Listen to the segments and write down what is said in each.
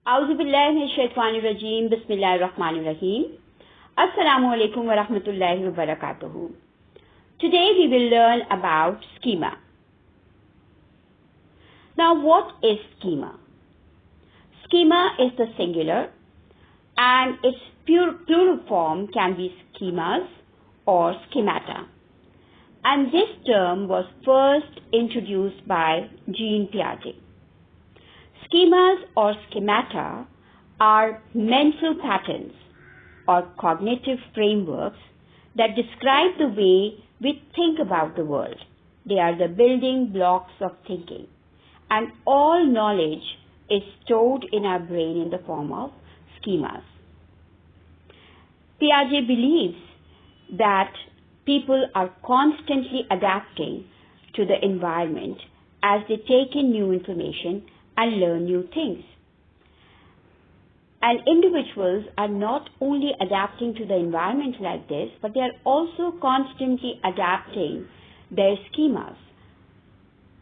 Auzubillahiminash-shaytanir-rajim. Bismillahir-rahmanir-rahim. Assalamu alaikum wa rahmatullahi wa barakatuhu. Today we will learn about schema. Now, what is schema? Schema is the singular and its plural form can be schemas or schemata. And this term was first introduced by Jean Piaget. Schemas or schemata are mental patterns or cognitive frameworks that describe the way we think about the world. They are the building blocks of thinking, and all knowledge is stored in our brain in the form of schemas. Piaget believes that people are constantly adapting to the environment as they take in new information and learn new things. And individuals are not only adapting to the environment like this, but they are also constantly adapting their schemas.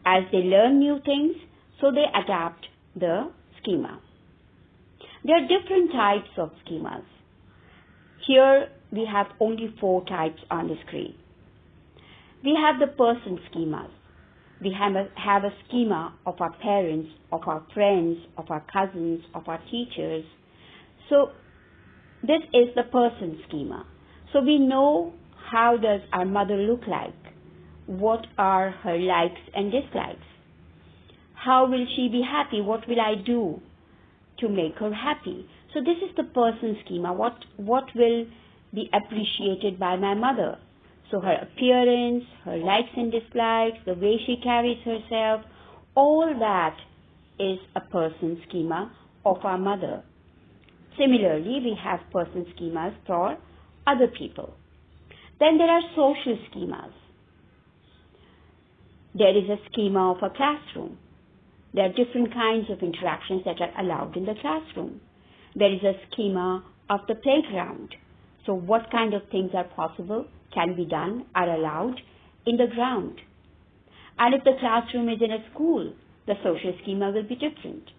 As they learn new things, so they adapt the schema. There are different types of schemas. Here we have only 4 types on the screen. We have the person schemas. We have a schema of our parents, of our friends, of our cousins, of our teachers. So this is the person schema. So we know how does our mother look like, what are her likes and dislikes, how will she be happy, what will I do to make her happy. So this is the person schema, what will be appreciated by my mother. So her appearance, her likes and dislikes, the way she carries herself, all that is a person schema of our mother. Similarly, we have person schemas for other people. Then there are social schemas. There is a schema of a classroom. There are different kinds of interactions that are allowed in the classroom. There is a schema of the playground. So what kind of things are possible, can be done, are allowed in the ground. And if the classroom is in a school, the social schema will be different.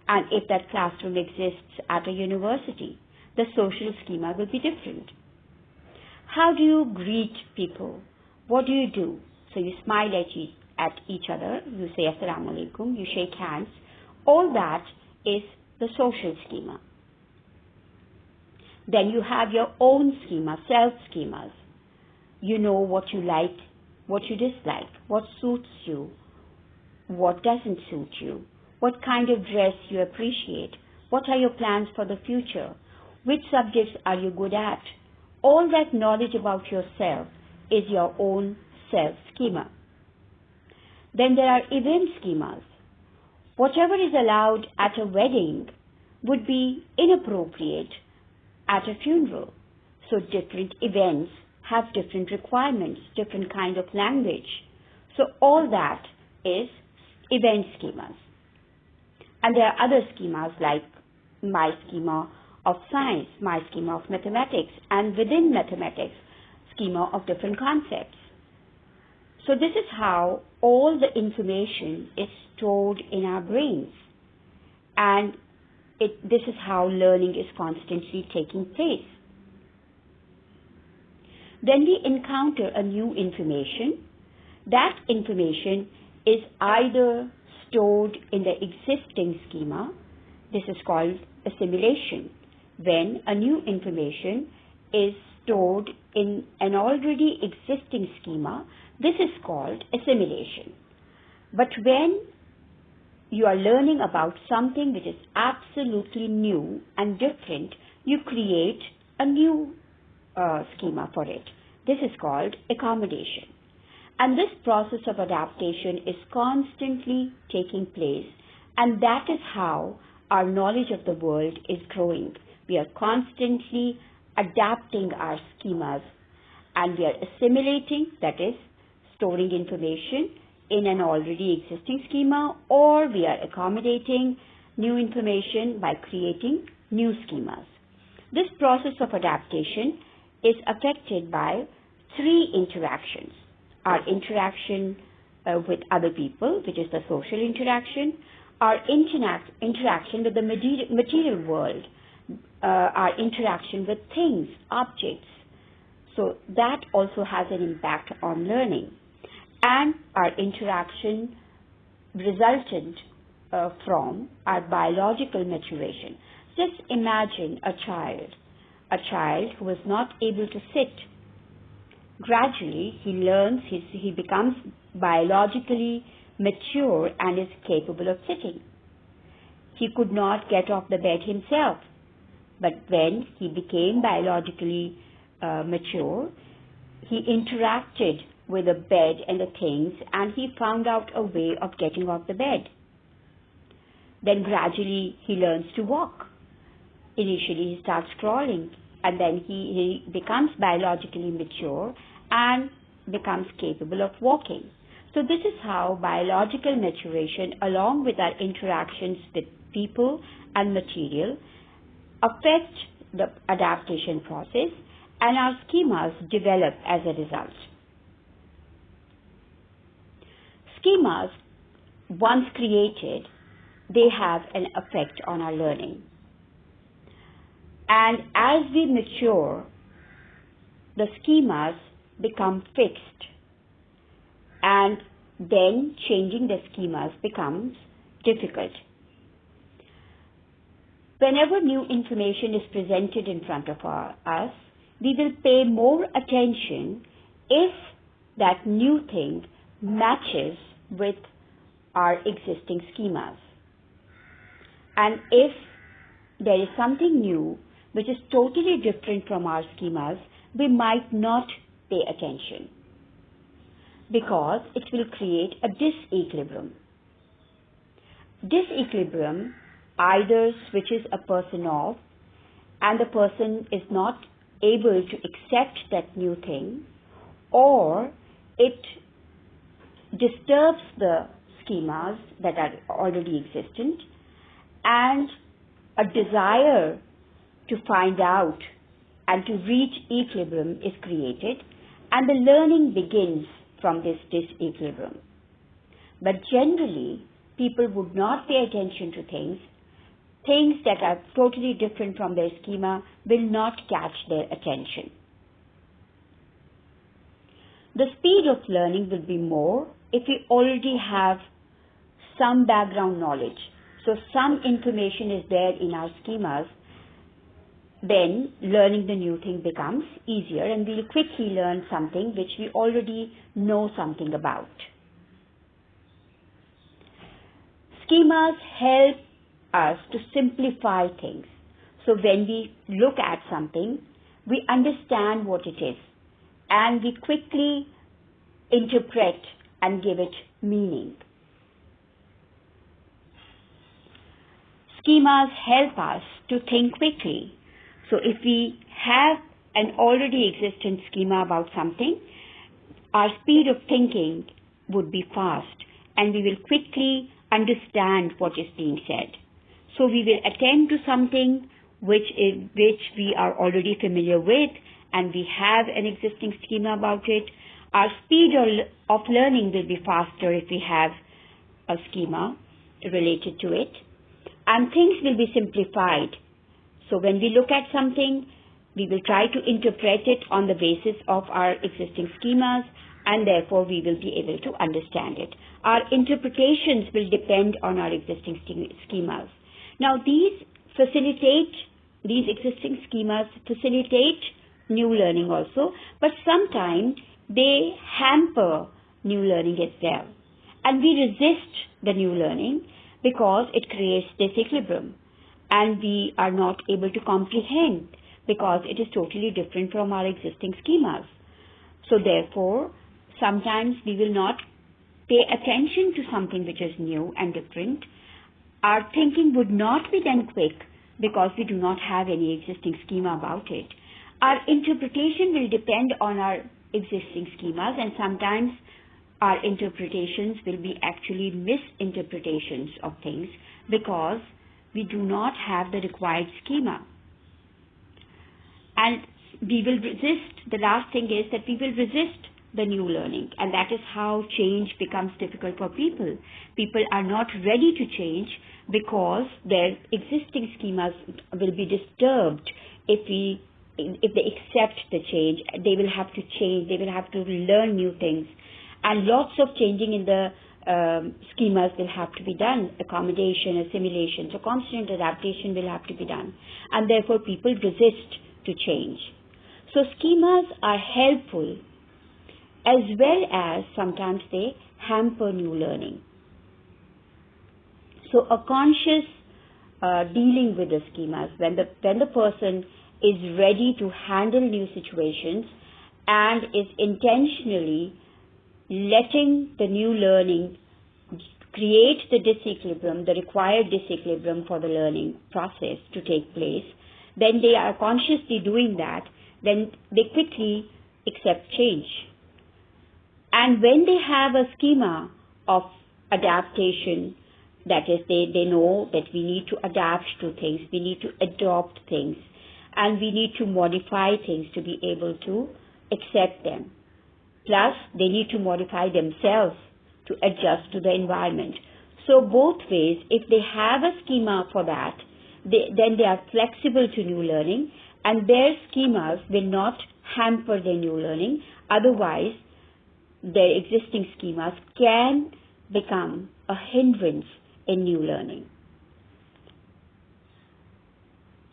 And if that classroom exists at a university, the social schema will be different. How do you greet people? What do you do? So you smile at each other, you say Assalamu alaikum, you shake hands. All that is the social schema. Then you have your own schema, self-schemas. You know what you like, what you dislike, what suits you, what doesn't suit you, what kind of dress you appreciate, what are your plans for the future, which subjects are you good at. All that knowledge about yourself is your own self-schema. Then there are event schemas. Whatever is allowed at a wedding would be inappropriate at a funeral. So different events have different requirements, different kind of language. So all that is event schemas. And there are other schemas like my schema of science, my schema of mathematics, and within mathematics, schema of different concepts. So this is how all the information is stored in our brains. And this is how learning is constantly taking place. Then we encounter a new information. That information is either stored in the existing schema. This is called assimilation. When a new information is stored in an already existing schema, this is called assimilation. But when you are learning about something which is absolutely new and different, you create a new schema for it. This is called accommodation. And this process of adaptation is constantly taking place, and that is how our knowledge of the world is growing. We are constantly adapting our schemas, and we are assimilating, that is, storing information in an already existing schema, or we are accommodating new information by creating new schemas. This process of adaptation is affected by 3 interactions. Our interaction with other people, which is the social interaction, our interaction with the material world, our interaction with things, objects. So that also has an impact on learning. And our interaction resultant from our biological maturation. Just imagine a child who is not able to sit. Gradually, he learns, he becomes biologically mature and is capable of sitting. He could not get off the bed himself. But when he became biologically mature, he interacted with the bed and the things, and he found out a way of getting off the bed. Then gradually he learns to walk. Initially he starts crawling, and then he becomes biologically mature and becomes capable of walking. So this is how biological maturation, along with our interactions with people and material, affect the adaptation process, and our schemas develop as a result. Schemas, once created, they have an effect on our learning. And as we mature, the schemas become fixed, and then changing the schemas becomes difficult. Whenever new information is presented in front of us, we will pay more attention if that new thing matches with our existing schemas. And if there is something new which is totally different from our schemas, we might not pay attention, because it will create a disequilibrium. Disequilibrium either switches a person off and the person is not able to accept that new thing, or it disturbs the schemas that are already existent, and a desire to find out and to reach equilibrium is created, and the learning begins from this disequilibrium. But generally, people would not pay attention to things that are totally different from their schema will not catch their attention. The speed of learning will be more if we already have some background knowledge. So some information is there in our schemas, then learning the new thing becomes easier, and we'll quickly learn something which we already know something about. Schemas help us to simplify things. So when we look at something, we understand what it is, and we quickly interpret and give it meaning. Schemas help us to think quickly. So if we have an already existent schema about something, our speed of thinking would be fast, and we will quickly understand what is being said. So we will attend to something which we are already familiar with, and we have an existing schema about it. Our speed of learning will be faster if we have a schema related to it, and things will be simplified. So when we look at something, we will try to interpret it on the basis of our existing schemas, and therefore we will be able to understand it. Our interpretations will depend on our existing schemas. Now these existing schemas facilitate new learning also, but sometimes they hamper new learning as well. And we resist the new learning because it creates disequilibrium, and we are not able to comprehend because it is totally different from our existing schemas. So therefore, sometimes we will not pay attention to something which is new and different. Our thinking would not be done quick because we do not have any existing schema about it. Our interpretation will depend on our existing schemas, and sometimes our interpretations will be actually misinterpretations of things because we do not have the required schema. And we will resist, the last thing is that we will resist the new learning. And that is how change becomes difficult for people. People are not ready to change because their existing schemas will be disturbed if they accept the change. They will have to change. They will have to learn new things. And lots of changing in the schemas will have to be done. Accommodation, assimilation. So constant adaptation will have to be done. And therefore people resist to change. So schemas are helpful as well as sometimes they hamper new learning. So a conscious dealing with the schemas, when the person is ready to handle new situations and is intentionally letting the new learning create the disequilibrium, the required disequilibrium for the learning process to take place, then they are consciously doing that, then they quickly accept change. And when they have a schema of adaptation, that is, they know that we need to adapt to things, we need to adopt things, and we need to modify things to be able to accept them. Plus, they need to modify themselves to adjust to the environment. So both ways, if they have a schema for that, then they are flexible to new learning, and their schemas will not hamper their new learning. Otherwise, their existing schemas can become a hindrance in new learning.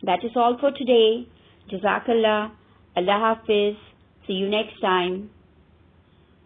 That is all for today. Jazakallah. Allah Hafiz. See you next time.